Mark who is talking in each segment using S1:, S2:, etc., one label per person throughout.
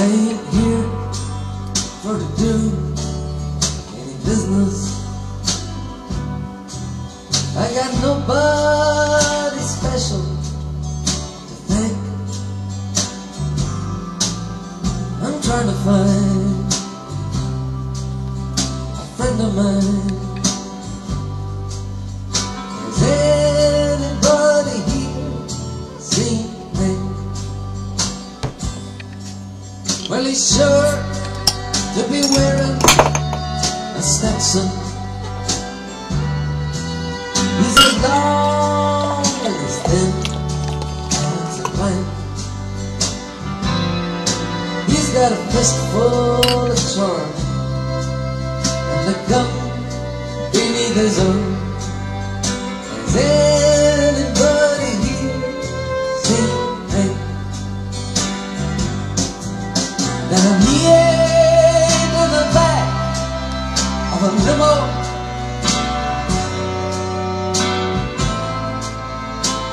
S1: I ain't here for to do any business. I got nobody special to thank. I'm trying to find a friend of mine. Has anybody here seen Hank? Well, he's sure to be wearing a Stetson. He's as long and as thin as a plank. He's got a fistful of charm and the gun beneath his arm. Has anybody here seen Hank? Now he ain't in the back of a limo,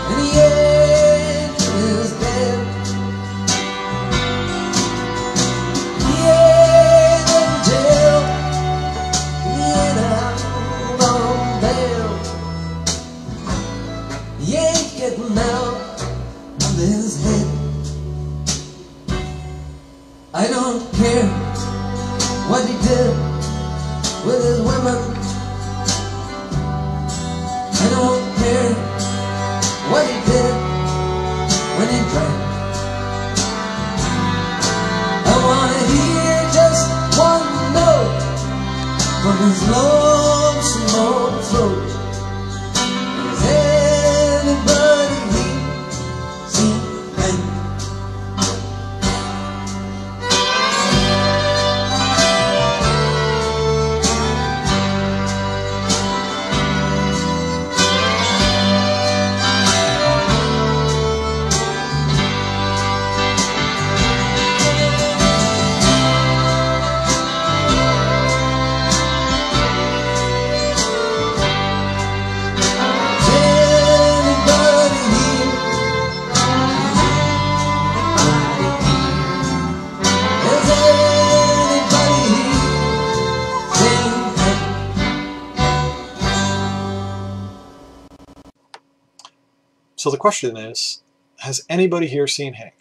S1: and he ain't is dead. He ain't in jail, he ain't out on bail. He ain't getting out of his head. I don't care what he did with his women. I don't care what he did when he drank. I wanna hear just one note from his lonesome old throat. Has anybody here seen Hank?
S2: So the question is, has anybody here seen Hank?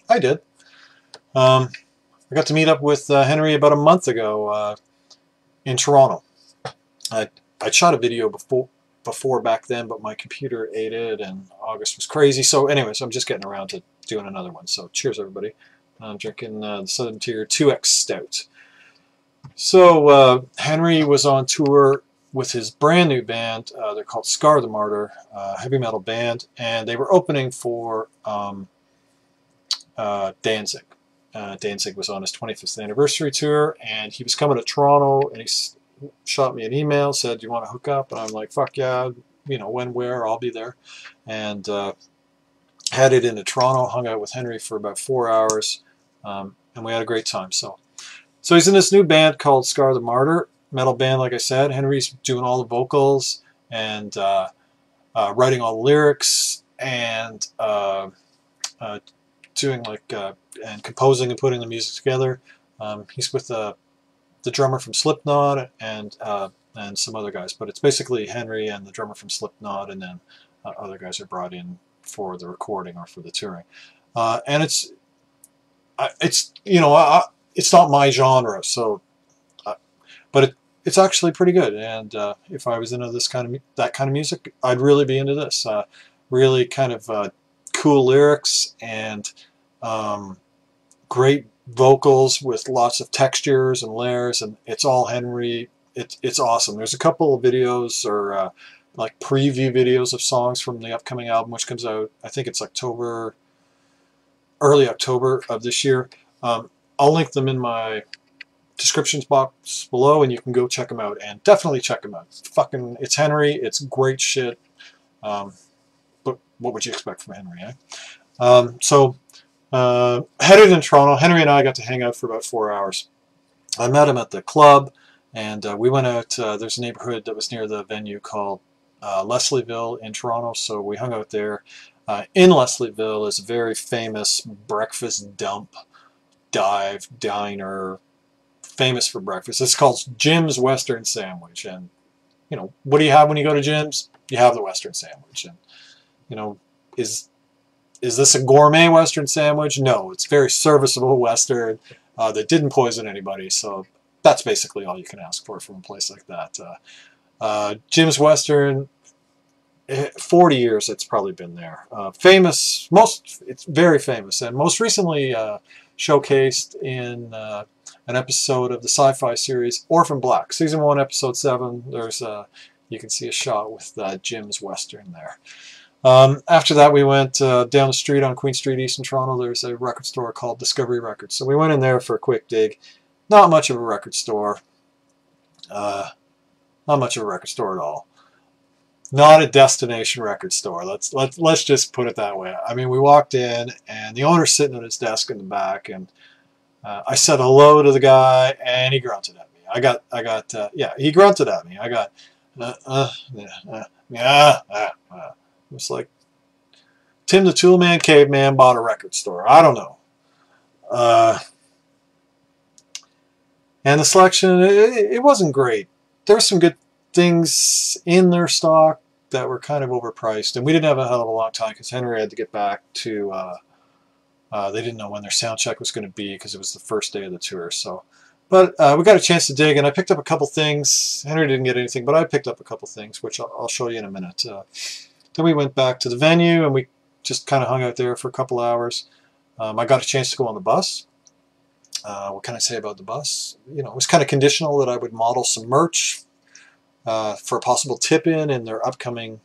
S2: I did. I got to meet up with Henry about a month ago in Toronto. I shot a video before back then, but my computer ate it and August was crazy. So anyways, I'm just getting around to doing another one. So cheers, everybody. I'm drinking the Southern Tier 2X Stout. So Henry was on tour with his brand new band. They're called Scar the Martyr, heavy metal band, and they were opening for Danzig. Danzig was on his 25th anniversary tour, and he was coming to Toronto, and he shot me an email, said, "Do you want to hook up?" And I'm like, "Fuck yeah, you know, when, where, I'll be there." And headed into Toronto, hung out with Henry for about 4 hours, and we had a great time. So he's in this new band called Scar the Martyr. Metal band, like I said. Henry's doing all the vocals and writing all the lyrics and doing like and composing and putting the music together. He's with the drummer from Slipknot and some other guys, but it's basically Henry and the drummer from Slipknot, and then other guys are brought in for the recording or for the touring. And it's you know, it's not my genre, so. But it's actually pretty good, and if I was into that kind of music, I'd really be into this. Really kind of cool lyrics and great vocals with lots of textures and layers, and it's all Henry. It's awesome. There's a couple of videos or like preview videos of songs from the upcoming album, which comes out, I think it's early October of this year. I'll link them in my descriptions box below, and you can go check them out, and definitely check them out. It's Henry. It's great shit. But what would you expect from Henry, eh? Headed in Toronto, Henry and I got to hang out for about 4 hours. I met him at the club, and we went out. There's a neighborhood that was near the venue called Leslieville in Toronto, so we hung out there. In Leslieville is a very famous breakfast dump dive diner, famous for breakfast. It's called Jim's Western Sandwich, and you know, what do you have when you go to Jim's? You have the Western Sandwich, and you know, is this a gourmet Western sandwich? No, it's very serviceable Western that didn't poison anybody, so that's basically all you can ask for from a place like that. Jim's Western, 40 years it's probably been there. Famous, it's very famous, and most recently showcased in an episode of the sci-fi series Orphan Black, Season 1, Episode 7. There's you can see a shot with Jim's Western there. After that, we went down the street on Queen Street East in Toronto. There's a record store called Discovery Records. So we went in there for a quick dig. Not much of a record store. Not much of a record store at all. Not a destination record store. Let's just put it that way. I mean, we walked in, and the owner's sitting at his desk in the back, and I said hello to the guy, and he grunted at me. Yeah, he grunted at me. I got, It was like Tim the Toolman Caveman bought a record store. I don't know. And the selection, it wasn't great. There were some good things in their stock that were kind of overpriced. And we didn't have a hell of a long time because Henry had to get back to, they didn't know when their sound check was going to be because it was the first day of the tour. So, but we got a chance to dig, and I picked up a couple thing. Henry didn't get anything, but I picked up a couple things, which I'll show you in a minute. Then we went back to the venue, and we just kind of hung out there for a couple hours. I got a chance to go on the bus. What can I say about the bus? You know, it was kind of conditional that I would model some merch for a possible tip-in in their upcoming.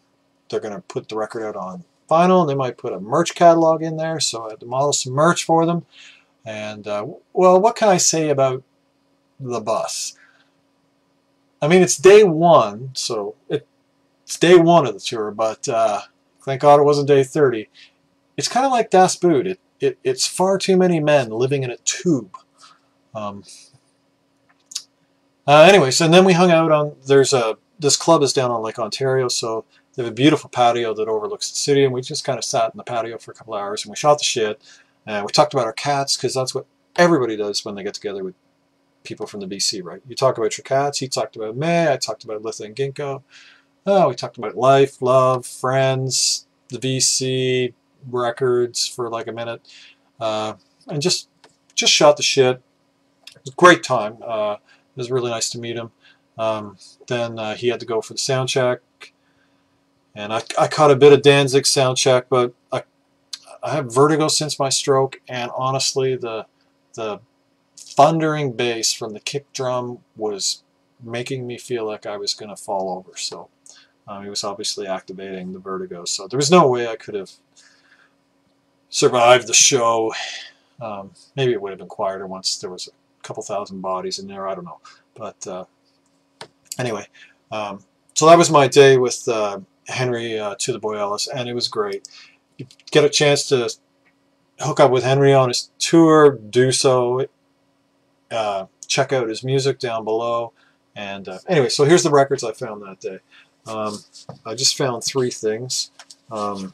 S2: They're going to put the record out on vinyl, and they might put a merch catalog in there, so I had to model some merch for them. And, well, what can I say about the bus? I mean, it's day one, so it's day one of the tour, but thank God it wasn't day 30. It's kind of like Das Boot. It's far too many men living in a tube. Anyways, and then we hung out on, this club is down on Lake Ontario, so they have a beautiful patio that overlooks the city, and we just kind of sat in the patio for a couple hours, and we shot the shit, and we talked about our cats, because that's what everybody does when they get together with people from the BC, right? You talk about your cats, he talked about me, I talked about Litha and Ginkgo. Oh, we talked about life, love, friends, the VC, records for like a minute, and just shot the shit. It was a great time. It was really nice to meet him. Then he had to go for the sound check, and I caught a bit of Danzig's sound check, but I have vertigo since my stroke, and honestly, the thundering bass from the kick drum was making me feel like I was going to fall over. So he was obviously activating the vertigo, so there was no way I could have survived the show. Maybe it would have been quieter once there was a couple thousand bodies in there, I don't know. But anyway, so that was my day with Henry totheboyelis, and it was great. You get a chance to hook up with Henry on his tour, do so. Check out his music down below. And anyway, so here's the records I found that day. I just found 3 things. The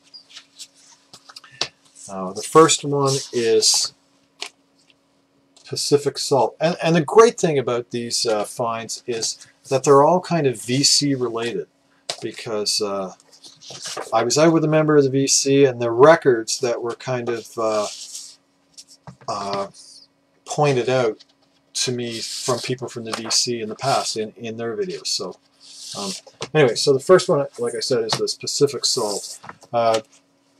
S2: first one is Pacific Salt. And the great thing about these finds is that they're all kind of VC related, because I was out with a member of the VC, and the records that were kind of pointed out to me from people from the VC in the past in their videos. So anyway, so the first one, like I said, is this Pacific Salt.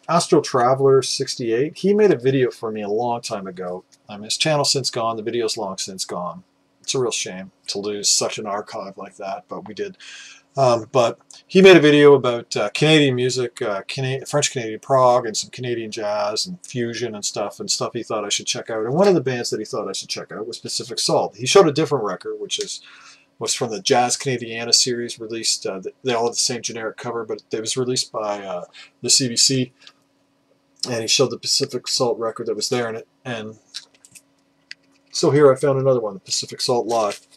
S2: Astro Traveler 68, he made a video for me a long time ago. His channel's since gone, the video's long since gone. It's a real shame to lose such an archive like that, but we did. But he made a video about Canadian music, French-Canadian prog, and some Canadian jazz and fusion and stuff he thought I should check out. And one of the bands that he thought I should check out was Pacific Salt. He showed a different record, which was from the Jazz Canadiana series, released, they all have the same generic cover, but it was released by the CBC. And he showed the Pacific Salt record that was there in it. And so here I found another one, the Pacific Salt Live.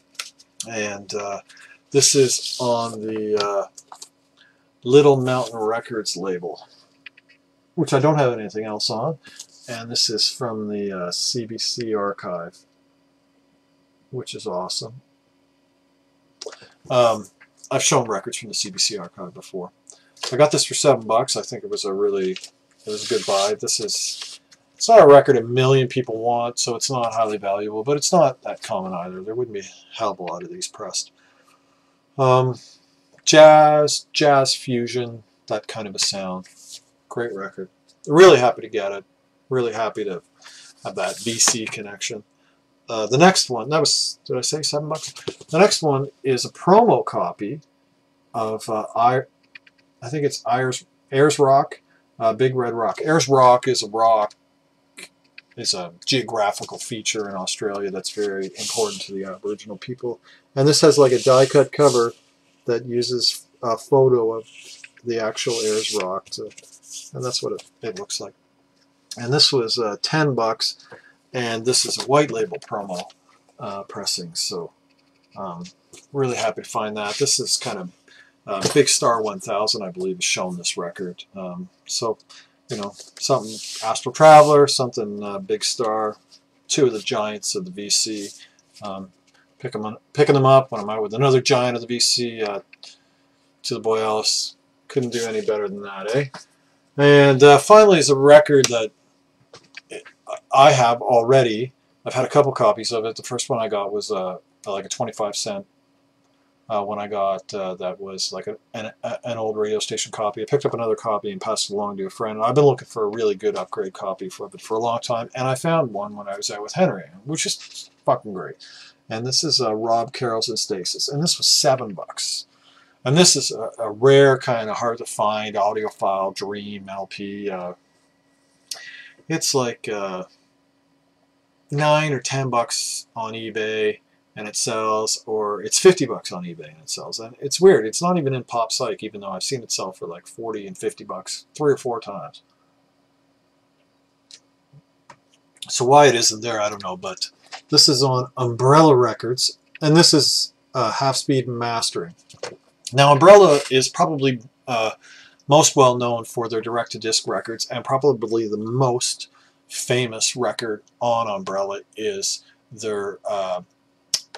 S2: And this is on the Little Mountain Records label, which I don't have anything else on. And this is from the CBC archive, which is awesome. I've shown records from the CBC archive before. I got this for $7. I think it was a good buy. It's not a record a million people want, so it's not highly valuable, but it's not that common either. There wouldn't be a hell of a lot of these pressed. Jazz fusion, that kind of a sound. Great record. Really happy to get it. Really happy to have that VC connection. The next one, that was, did I say $7? The next one is a promo copy of I think it's Ayers Rock, Big Red Rock. Ayers Rock is a geographical feature in Australia that's very important to the Aboriginal people. And this has like a die-cut cover that uses a photo of the actual Ayers Rock, and that's what it looks like. And this was $10, and this is a white label promo pressing, so really happy to find that. This is kind of Big Star 1000, I believe, has shown this record. So, you know, something Astral Traveler, something Big Star, two of the giants of the VC. Picking them up when I'm out with another giant of the VC, totheboyelis. Couldn't do any better than that, eh? And finally is a record that I have already. I've had a couple copies of it. The first one I got was like a 25-cent. When I got that was like an old radio station copy. I picked up another copy and passed it along to a friend. I've been looking for a really good upgrade copy for it for a long time, and I found one when I was out with Henry, which is fucking great. And this is Rob Carroll's In Stasis, and this was $7. And this is a rare kind of hard to find audiophile dream LP. It's like $9 or $10 on eBay, and it sells, or it's $50 on eBay and it sells. And it's weird. It's not even in Pop Psych, even though I've seen it sell for like $40 and $50 3 or 4 times. So why it isn't there, I don't know. But this is on Umbrella Records, and this is half-speed mastering. Now, Umbrella is probably most well known for their direct-to-disc records, and probably the most famous record on Umbrella is their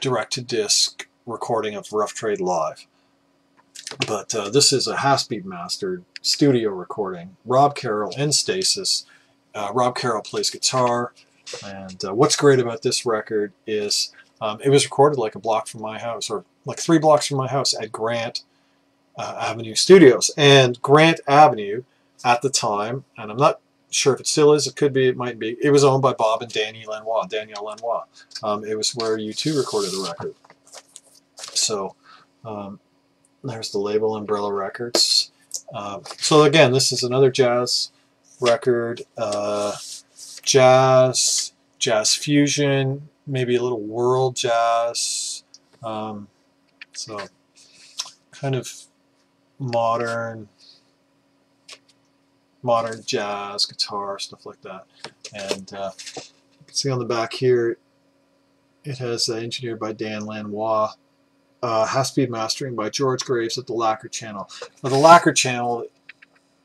S2: direct-to-disc recording of Rough Trade Live. But this is a half-speed mastered studio recording. Rob Carroll in Stasis. Rob Carroll plays guitar, and what's great about this record is it was recorded like a block from my house, or like 3 blocks from my house at Grant Avenue Studios. And Grant Avenue at the time, and I'm not sure if it still is, it could be, it might be, it was owned by Bob and Daniel Lanois. It was where U2 recorded the record. So there's the label, Umbrella Records. So again, this is another jazz record, jazz fusion, maybe a little world jazz, so kind of modern jazz, guitar, stuff like that. And you can see on the back here, it has engineered by Dan Lanois, half-speed mastering by George Graves at the Lacquer Channel. Now the Lacquer Channel,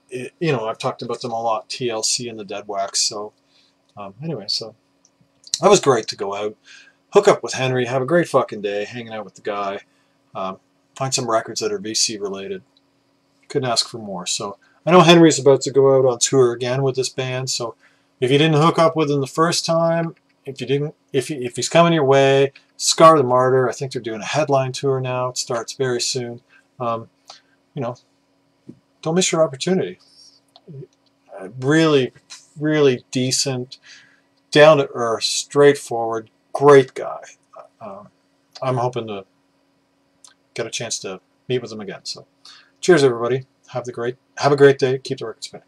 S2: you know, I've talked about them a lot, TLC and the Deadwax. So anyway, so that was great to go out, hook up with Henry, have a great fucking day hanging out with the guy, find some records that are VC related. Couldn't ask for more. So I know Henry's about to go out on tour again with this band, so if you didn't hook up with him the first time, if he's coming your way, Scar the Martyr, I think they're doing a headline tour now. It starts very soon. You know, don't miss your opportunity. Really, really decent, down to earth, straightforward, great guy. I'm hoping to get a chance to meet with him again. So, cheers, everybody. Have a great day. Keep the record spinning.